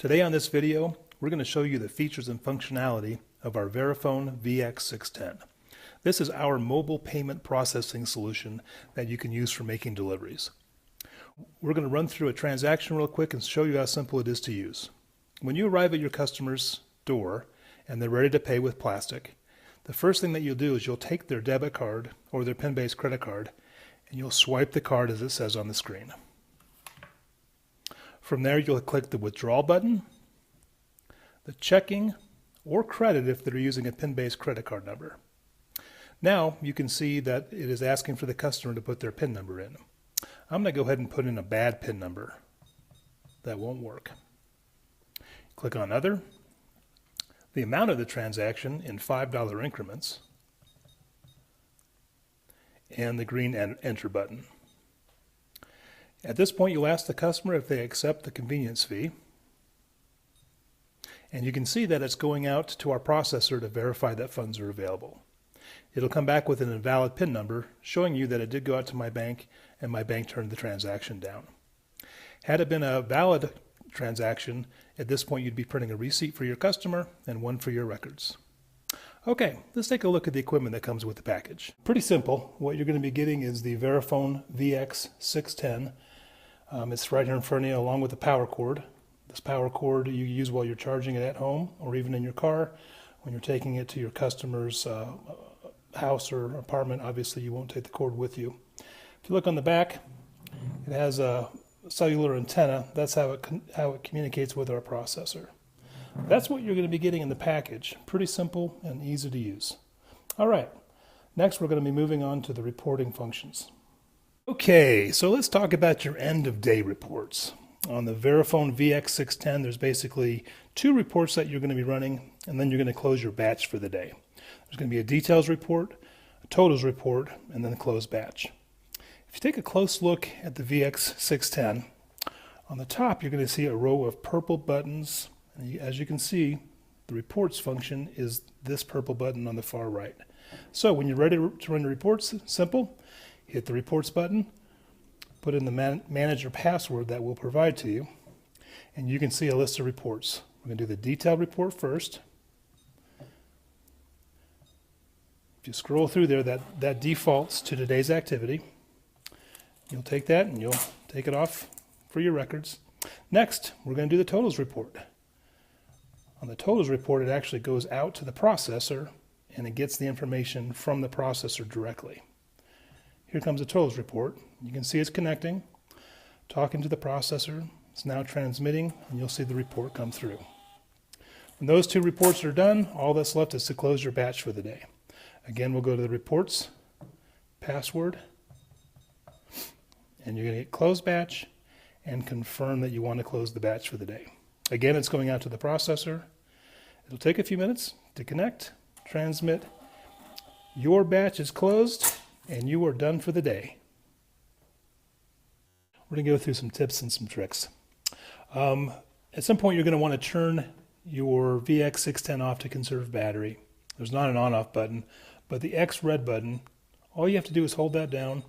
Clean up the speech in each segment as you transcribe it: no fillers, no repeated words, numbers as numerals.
Today on this video, we're going to show you the features and functionality of our Veriphone VX610. This is our mobile payment processing solution that you can use for making deliveries. We're going to run through a transaction real quick and show you how simple it is to use. When you arrive at your customer's door and they're ready to pay with plastic, the first thing that you'll do is you'll take their debit card or their PIN-based credit card and you'll swipe the card as it says on the screen. From there, you'll click the withdrawal button, the checking, or credit if they're using a PIN-based credit card number. Now you can see that it is asking for the customer to put their PIN number in. I'm going to go ahead and put in a bad PIN number. That won't work. Click on Other. The amount of the transaction in $5 increments, and the green Enter button. At this point, you'll ask the customer if they accept the convenience fee. And you can see that it's going out to our processor to verify that funds are available. It'll come back with an invalid PIN number showing you that it did go out to my bank and my bank turned the transaction down. Had it been a valid transaction, at this point you'd be printing a receipt for your customer and one for your records. Okay, let's take a look at the equipment that comes with the package. Pretty simple. What you're going to be getting is the Veriphone VX610. It's right here in front of you along with the power cord. This power cord you use while you're charging it at home or even in your car. When you're taking it to your customer's house or apartment, obviously you won't take the cord with you. If you look on the back, it has a cellular antenna. That's how it communicates with our processor. That's what you're going to be getting in the package. Pretty simple and easy to use. All right, next we're going to be moving on to the reporting functions. Okay, so let's talk about your end of day reports. On the Veriphone VX610, there's basically two reports that you're going to be running, and then you're going to close your batch for the day. There's going to be a details report, a totals report, and then a closed batch. If you take a close look at the VX610, on the top you're going to see a row of purple buttons. And as you can see, the reports function is this purple button on the far right. So when you're ready to run the reports, simple. Hit the reports button, put in the manager password that we'll provide to you, and you can see a list of reports. We're going to do the detailed report first. If you scroll through there, that defaults to today's activity. You'll take that and you'll take it off for your records. Next, we're going to do the totals report. On the totals report, it actually goes out to the processor and it gets the information from the processor directly. Here comes the totals report. You can see it's connecting, talking to the processor. It's now transmitting, and you'll see the report come through. When those two reports are done, all that's left is to close your batch for the day. Again, we'll go to the reports, password, and you're going to hit close batch and confirm that you want to close the batch for the day. Again, it's going out to the processor. It'll take a few minutes to connect, transmit. Your batch is closed, and you are done for the day. We're going to go through some tips and some tricks. At some point, you're going to want to turn your VX610 off to conserve battery. There's not an on-off button, but the X red button, all you have to do is hold that down.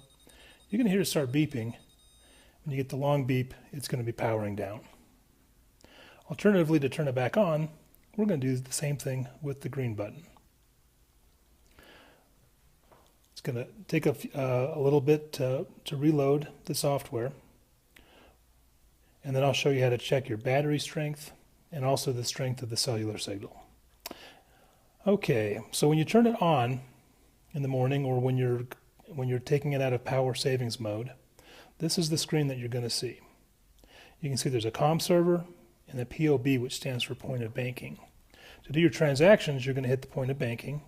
You're going to hear it start beeping. When you get the long beep, it's going to be powering down. Alternatively, to turn it back on, we're going to do the same thing with the green button. It's going to take a little bit to reload the software, and then I'll show you how to check your battery strength and also the strength of the cellular signal. Okay, so when you turn it on in the morning or when you're taking it out of power savings mode, this is the screen that you're going to see. You can see there's a COM server and a POB, which stands for point of banking. To do your transactions, you're going to hit the point of banking.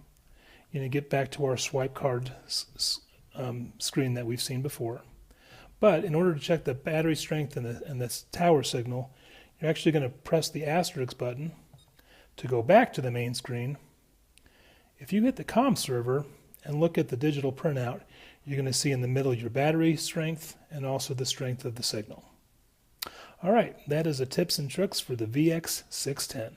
You're going to get back to our swipe card screen that we've seen before. But in order to check the battery strength and the tower signal, you're actually going to press the asterisk button to go back to the main screen. If you hit the COM server and look at the digital printout, you're going to see in the middle your battery strength and also the strength of the signal. All right, that is the tips and tricks for the VX610.